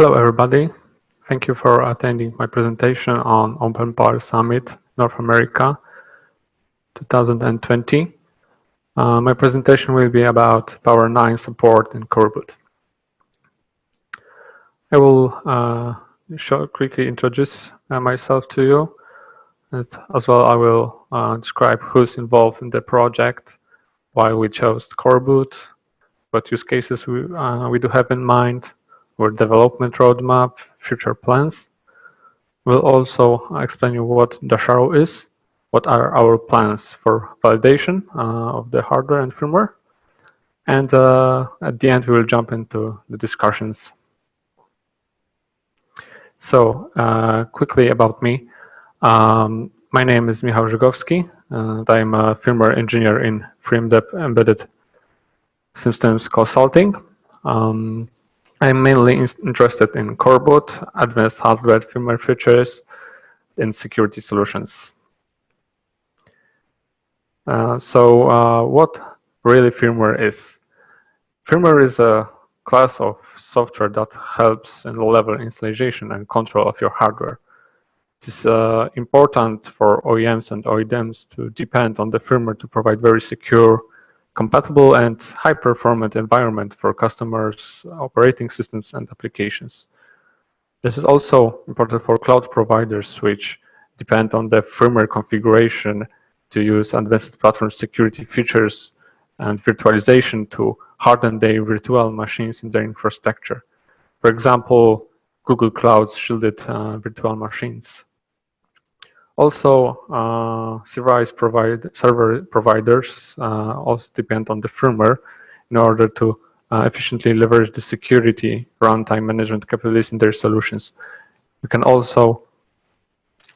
Hello everybody, thank you for attending my presentation on OpenPOWER Summit North America 2020. My presentation will be about POWER9 support and coreboot. I will quickly introduce myself to you, and as well I will describe who's involved in the project, why we chose coreboot, what use cases we do have in mind, our development roadmap, future plans. We'll also explain you what Dasharo is, what are our plans for validation of the hardware and firmware, and at the end we will jump into the discussions. So quickly about me. My name is Michał Żygowski, and I'm a firmware engineer in FreeMDEP Embedded Systems Consulting. I'm mainly interested in coreboot, advanced hardware firmware features, and security solutions. What really firmware is? Firmware is a class of software that helps in low-level installation and control of your hardware. It is important for OEMs and OEMs to depend on the firmware to provide very secure, compatible and high-performant environment for customers' operating systems and applications. This is also important for cloud providers which depend on the firmware configuration to use advanced platform security features and virtualization to harden their virtual machines in their infrastructure. For example, Google Cloud's shielded virtual machines. Also, server providers also depend on the firmware in order to efficiently leverage the security runtime management capabilities in their solutions. We can also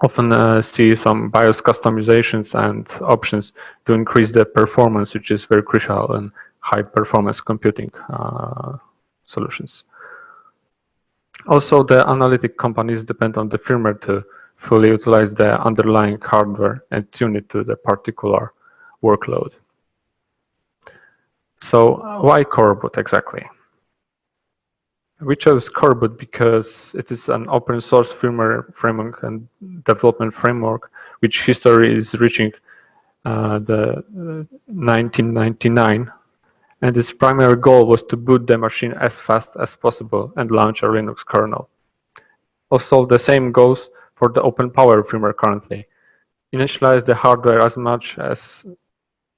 often see some BIOS customizations and options to increase the performance, which is very crucial in high-performance computing solutions. Also, the analytic companies depend on the firmware to fully utilize the underlying hardware and tune it to the particular workload. So, why coreboot exactly? We chose coreboot because it is an open source firmware framework and development framework which history is reaching the 1999, and its primary goal was to boot the machine as fast as possible and launch a Linux kernel. Also, the same goes for the OpenPOWER firmware currently. Initialize the hardware as much as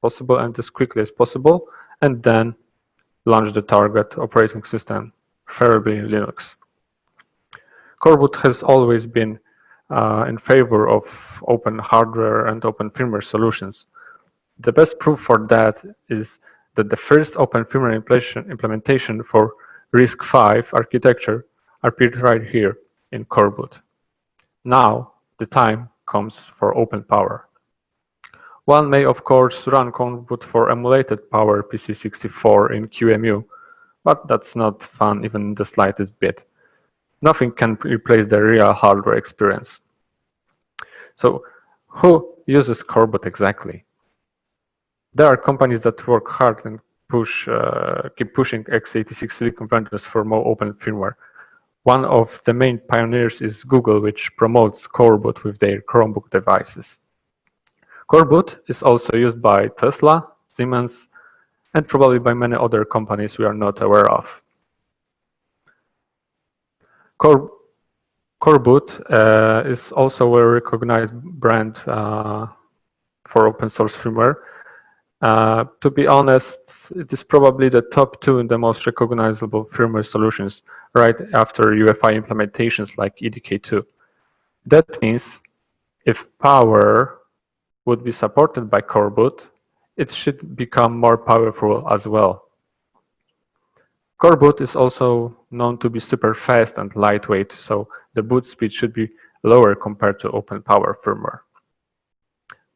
possible and as quickly as possible, and then launch the target operating system, preferably Linux. Coreboot has always been in favor of open hardware and open firmware solutions. The best proof for that is that the first open firmware implementation for RISC-V architecture appeared right here in coreboot. Now the time comes for OpenPOWER. One may of course run coreboot for emulated Power PC64 in QEMU, but that's not fun even the slightest bit. Nothing can replace the real hardware experience. So who uses coreboot exactly? There are companies that work hard and keep pushing x86 silicon vendors for more open firmware. One of the main pioneers is Google, which promotes coreboot with their Chromebook devices. Coreboot is also used by Tesla, Siemens, and probably by many other companies we are not aware of. Coreboot is also a well-recognized brand for open source firmware. To be honest, it is probably the top two in the most recognizable firmware solutions, right after UEFI implementations like EDK2. That means if Power would be supported by coreboot, it should become more powerful as well. Coreboot is also known to be super fast and lightweight, so the boot speed should be lower compared to OpenPOWER firmware.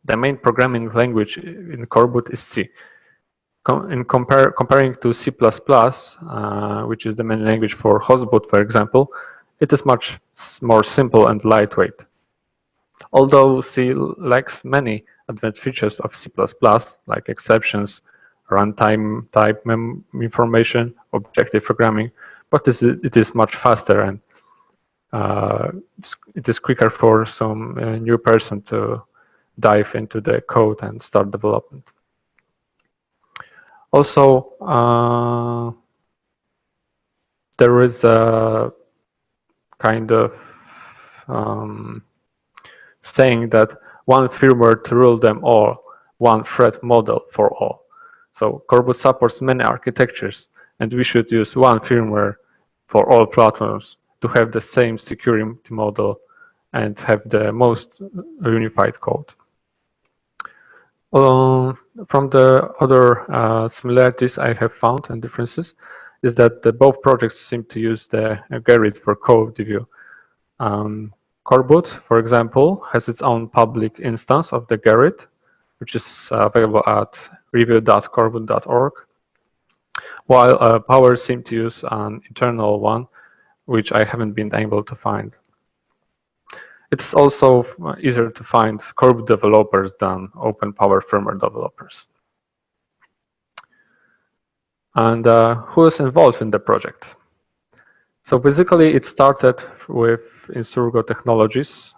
The main programming language in coreboot is C. Comparing to C++, which is the main language for hostboot, for example, it is much more simple and lightweight. Although C lacks many advanced features of C++, like exceptions, runtime type information, objective programming, but it is much faster, and it is quicker for some new person to dive into the code and start development. Also, there is a kind of saying that one firmware to rule them all, one threat model for all. So coreboot supports many architectures, and we should use one firmware for all platforms to have the same security model and have the most unified code. From the other similarities I have found and differences is that both projects seem to use the Gerrit for code review. Coreboot, for example, has its own public instance of the Gerrit, which is available at review.coreboot.org, while Power seemed to use an internal one, which I haven't been able to find. It's also easier to find coreboot developers than OpenPOWER firmware developers. And who is involved in the project? So basically, it started with Insurgo Technologies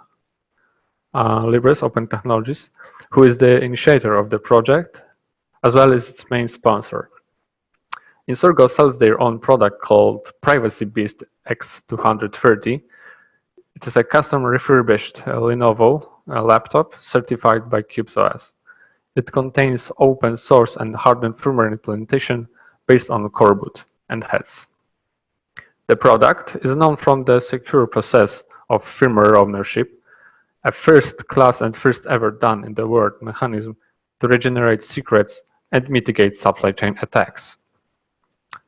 Libres, Open Technologies, who is the initiator of the project, as well as its main sponsor. Insurgo sells their own product called Privacy Beast X230. It is a custom refurbished Lenovo laptop certified by CubesOS. It contains open source and hardened firmware implementation based on coreboot and has. The product is known from the secure process of firmware ownership, a first class and first ever done in the world mechanism to regenerate secrets and mitigate supply chain attacks.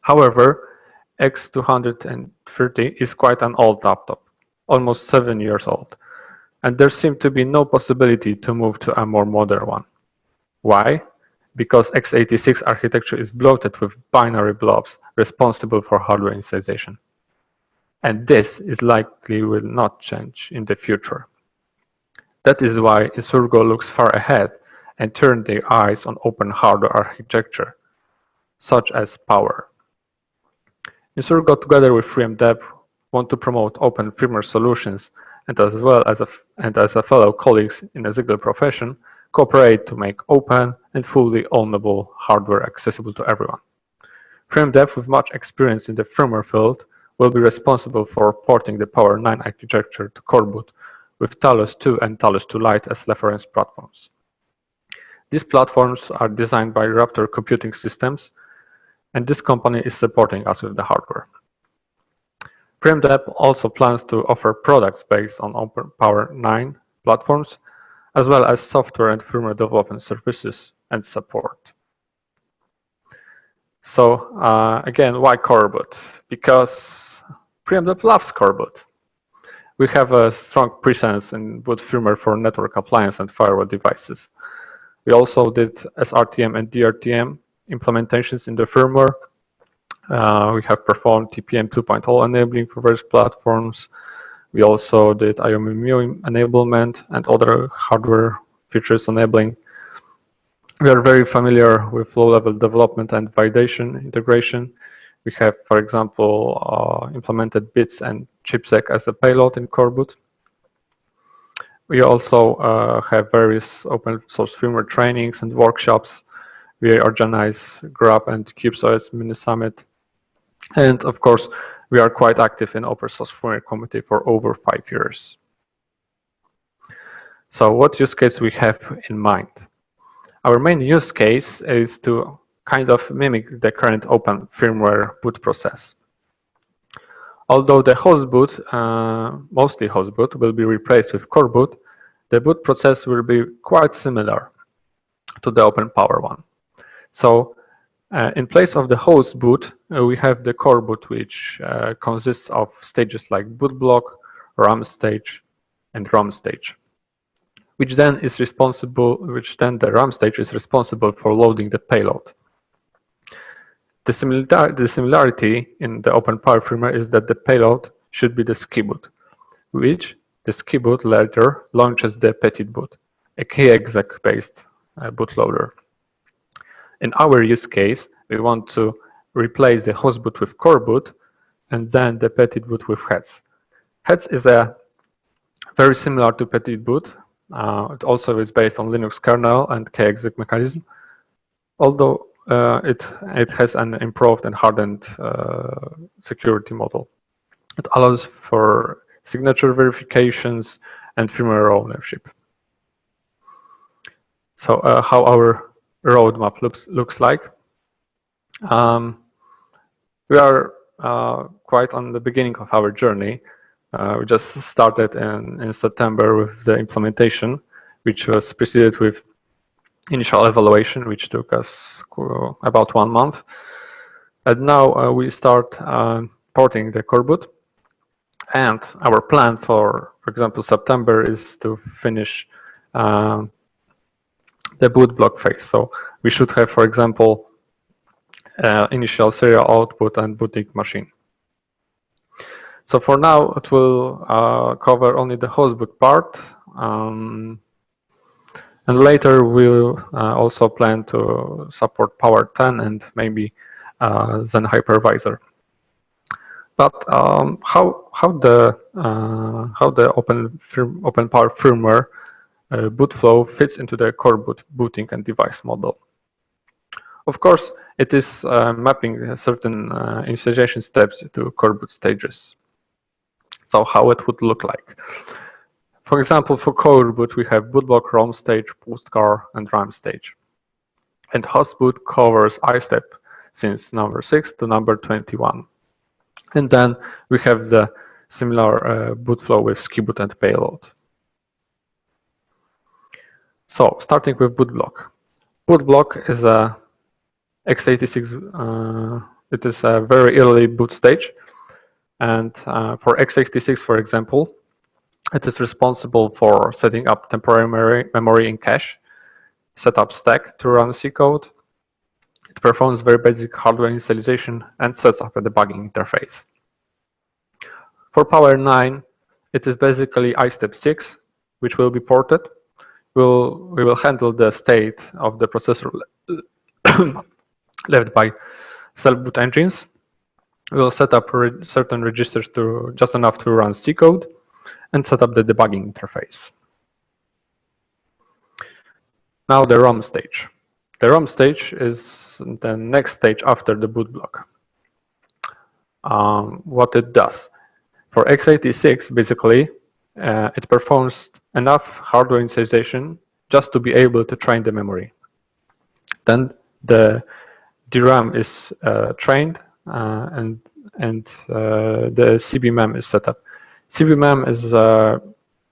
However, X230 is quite an old laptop, almost 7 years old, and there seemed to be no possibility to move to a more modern one. Why? Because x86 architecture is bloated with binary blobs responsible for hardware initialization. And this is likely will not change in the future. That is why Insurgo looks far ahead and turned their eyes on open hardware architecture, such as Power. Insurgo, together with FreeMDev, want to promote open firmware solutions, and as well as a fellow colleagues in the Ziegler profession, cooperate to make open and fully ownable hardware accessible to everyone. FreeMDev, with much experience in the firmware field, will be responsible for porting the POWER9 architecture to coreboot, with Talos 2 and Talos 2 Lite as reference platforms. These platforms are designed by Raptor Computing Systems, and this company is supporting us with the hardware. FreeMDev also plans to offer products based on OpenPOWER9 platforms, as well as software and firmware development services and support. So again, why coreboot? Because FreeMDev loves coreboot. We have a strong presence in boot firmware for network appliance and firewall devices. We also did SRTM and DRTM implementations in the firmware. We have performed TPM 2.0 enabling for various platforms. We also did IOMMU enablement and other hardware features enabling. We are very familiar with low-level development and validation integration. We have, for example, implemented bits and chipsec as a payload in coreboot. We also have various open source firmware trainings and workshops. We organize GRAP and CubesOS mini summit. And of course, we are quite active in open source firmware community for over 5 years. So what use case we have in mind? Our main use case is to kind of mimic the current open firmware boot process. Although the hostboot, mostly hostboot, will be replaced with coreboot, the boot process will be quite similar to the OpenPOWER one. So in place of the hostboot, we have the coreboot, which consists of stages like boot block, RAM stage, and ROM stage, which then the RAM stage is responsible for loading the payload. The similarity in the OpenPOWER firmware is that the payload should be the skiboot, which the skiboot later launches the petitboot, a kexec-based bootloader. In our use case, we want to replace the hostboot with coreboot and then the petitboot with heads. Heads is a very similar to petitboot. It also is based on Linux kernel and kexec mechanism, although it has an improved and hardened security model. It allows for signature verifications and firmware ownership. So how our roadmap looks like. We are quite on the beginning of our journey. We just started in September with the implementation, which was preceded with initial evaluation, which took us about 1 month. And now we start porting the coreboot. And our plan for example, September is to finish the boot block phase. So we should have, for example, initial serial output and booting machine. So for now, it will cover only the hostboot part. And later we'll also plan to support POWER10 and maybe Zen hypervisor. But how the OpenPOWER firmware boot flow fits into the coreboot booting and device model? Of course, it is mapping certain initialization steps to coreboot stages. So how it would look like. For example, for coreboot, we have bootblock, ROM stage, postcar, and RAM stage. And hostboot covers I-step since number 6 to number 21. And then we have the similar boot flow with skiboot and payload. So starting with bootblock. Bootblock is a x86. It is a very early boot stage. And for x86, for example, it is responsible for setting up temporary memory in cache, set up stack to run C code. It performs very basic hardware initialization and sets up a debugging interface. For POWER9, it is basically I-step 6, which will be ported. We will handle the state of the processor left by self-boot engines. We will set up certain registers to just enough to run C code and set up the debugging interface. Now the ROM stage. The ROM stage is the next stage after the boot block. What it does. For x86, basically, it performs enough hardware initialization just to be able to train the memory. Then the DRAM is trained and the CBMEM is set up. CBMEM is a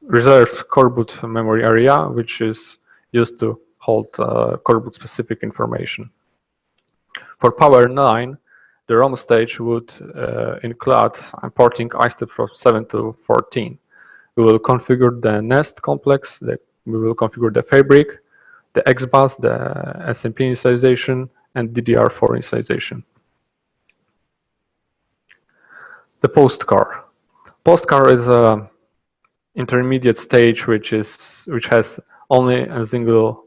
reserved coreboot memory area, which is used to hold coreboot specific information. For POWER9, the ROM stage would include porting I-step from 7 to 14. We will configure the nest complex, we will configure the fabric, the XBus, the SMP initialization, and DDR4 initialization. The postcar. Postcar is an intermediate stage which has only a single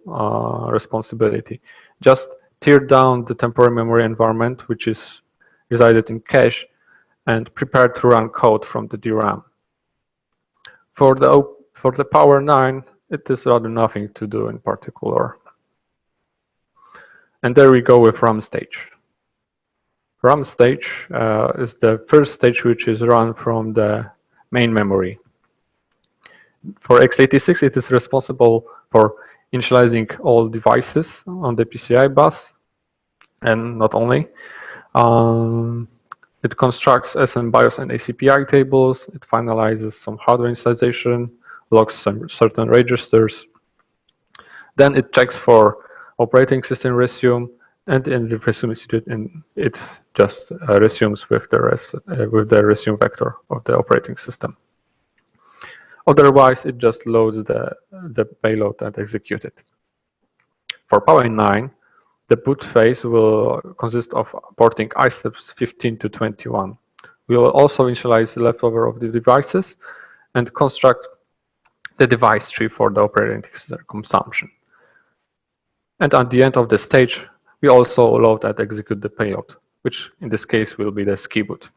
responsibility. Just tear down the temporary memory environment, which is resided in cache, and prepare to run code from the DRAM. For the POWER9, it is rather nothing to do in particular. And there we go with RAM stage. RAM stage is the first stage which is run from the main memory. For x86, it is responsible for initializing all devices on the PCI bus, and not only. It constructs SMBIOS and ACPI tables, it finalizes some hardware initialization, logs some certain registers. Then it checks for operating system resume, and if the resume is in, it just resumes with the resume vector of the operating system. Otherwise, it just loads the payload and executes it. For POWER9, the boot phase will consist of porting I-steps 15 to 21. We will also initialize the leftover of the devices and construct the device tree for the operating system consumption. And at the end of the stage, we also load and execute the payload, which in this case will be the skiboot.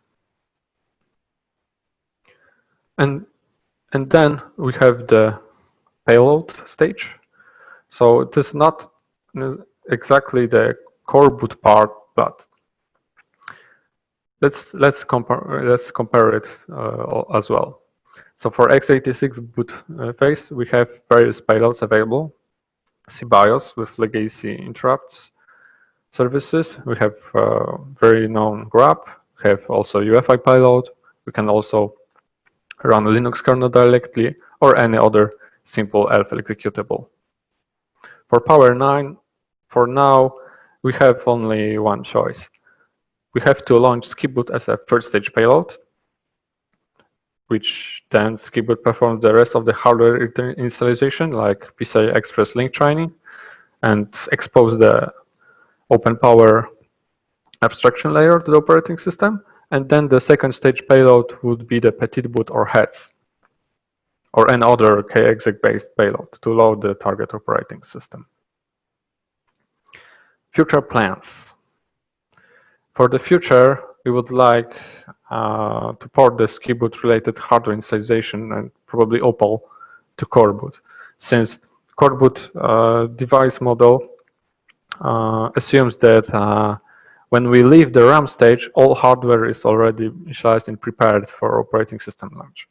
And then we have the payload stage. So it is not exactly the core boot part, but let's compare it as well. So for x86 boot phase, we have various payloads available. CBIOS with legacy interrupts services. We have very known grab. We have also UEFI payload. We can also run Linux kernel directly or any other simple ELF executable. For POWER9, for now, we have only one choice. We have to launch skiboot as a first stage payload, which then skiboot performs the rest of the hardware initialization, like PCI Express link training, and expose the OpenPOWER abstraction layer to the operating system. And then the second stage payload would be the petitboot or heads, or any other kexec-based payload to load the target operating system. Future plans. For the future, we would like to port the skiboot related hardware initialization and probably Opal to coreboot, since coreboot device model assumes that when we leave the RAM stage, all hardware is already initialized and prepared for operating system launch.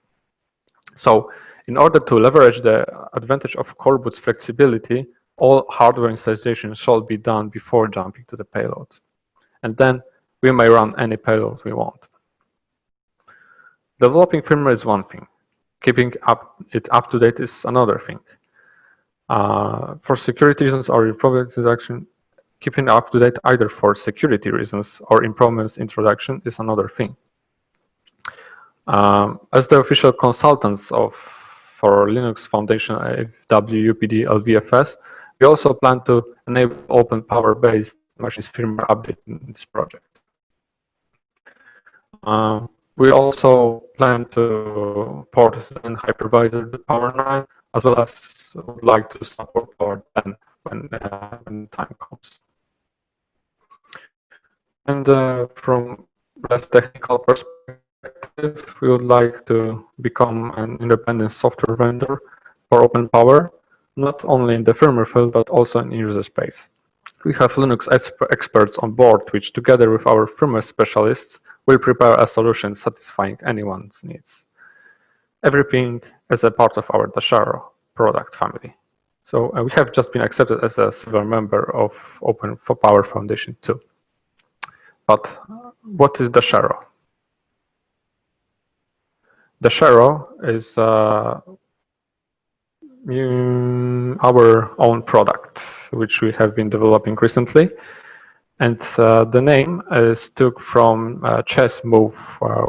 So in order to leverage the advantage of coreboot's flexibility, all hardware initialization shall be done before jumping to the payload. And then we may run any payload we want. Developing firmware is one thing. Keeping it up to date is another thing. For security reasons or improvement introduction, keeping up to date either for security reasons or improvements introduction is another thing. As the official consultants for Linux Foundation WUPD LVFS, we also plan to enable OpenPOWER-based machines firmware update in this project. We also plan to port Zen hypervisor to POWER9, as well as would like to support POWER10 when the time comes. And from less technical perspective, we would like to become an independent software vendor for OpenPOWER, not only in the firmware field, but also in user space. We have Linux experts on board, which together with our firmware specialists will prepare a solution satisfying anyone's needs. Everything as a part of our Dasharo product family. So we have just been accepted as a silver member of OpenPOWER Foundation too. But what is Dasharo? Dasharo is our own product, which we have been developing recently. And the name is took from a chess move,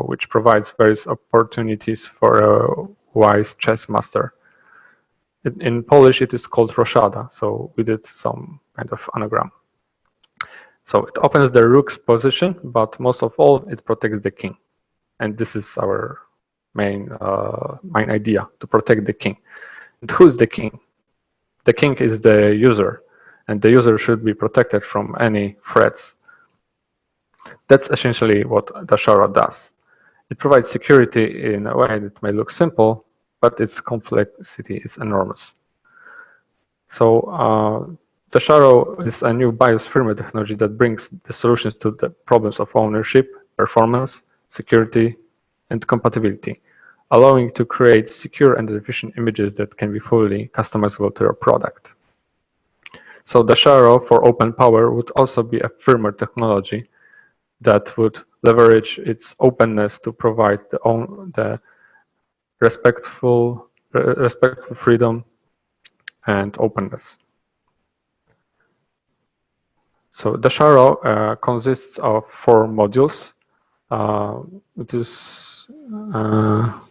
which provides various opportunities for a wise chess master. In Polish, it is called roszada, so we did some kind of anagram. So it opens the rook's position, but most of all, it protects the king. And this is our main idea, to protect the king. And who's the king? The king is the user, and the user should be protected from any threats. That's essentially what Dasharo does. It provides security in a way that may look simple, but its complexity is enormous. So Dasharo is a new BIOS firmware technology that brings the solutions to the problems of ownership, performance, security, and compatibility, allowing to create secure and efficient images that can be fully customizable to your product. So Dasharo for OpenPOWER would also be a firmware technology that would leverage its openness to provide the respectful freedom and openness. So Dasharo consists of 4 modules. It is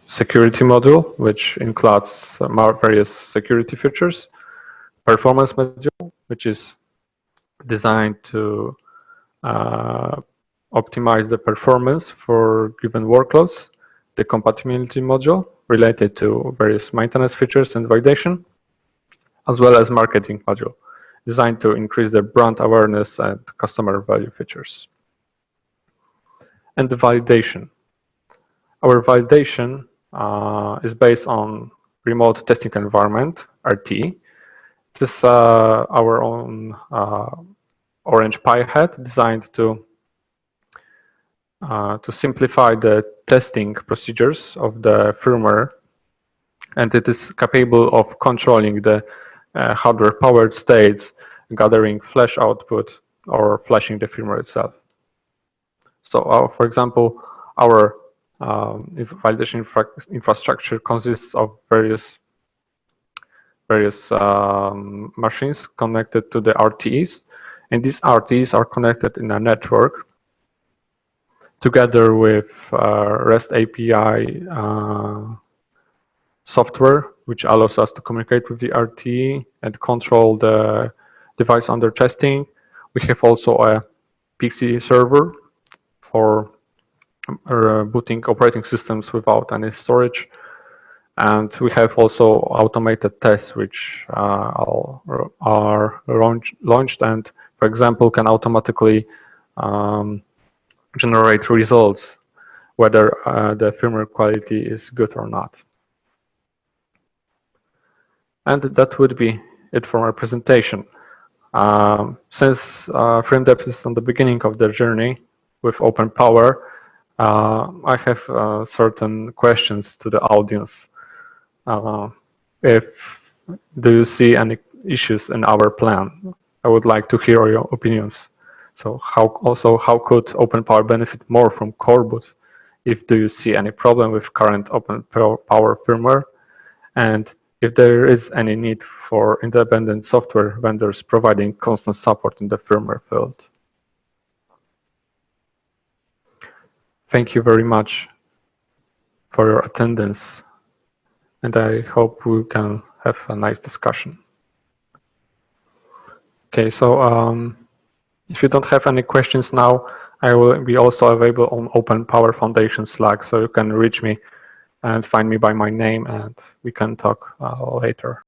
security module, which includes various security features. Performance module, which is designed to optimize the performance for given workloads. The compatibility module, related to various maintenance features and validation, as well as marketing module, designed to increase the brand awareness and customer value features. And the validation. Our validation is based on remote testing environment, RT. This is our own Orange Pi hat designed to simplify the testing procedures of the firmware, and it is capable of controlling the hardware powered states, gathering flash output, or flashing the firmware itself. So, for example, our validation infrastructure consists of various machines connected to the RTEs, and these RTEs are connected in a network together with REST API software, which allows us to communicate with the RTE and control the device under testing. We have also a PC server for booting operating systems without any storage. And we have also automated tests which are launched and, for example, can automatically generate results whether the firmware quality is good or not. And that would be it for my presentation. Since FrameDepth is on the beginning of the journey with OpenPOWER, I have certain questions to the audience. Do you see any issues in our plan? I would like to hear your opinions. So how could OpenPOWER benefit more from coreboot? Do you see any problem with current OpenPOWER firmware? And if there is any need for independent software vendors providing constant support in the firmware field. Thank you very much for your attendance, and I hope we can have a nice discussion. Okay, so if you don't have any questions now, I will be also available on OpenPOWER Foundation Slack, so you can reach me and find me by my name, and we can talk later.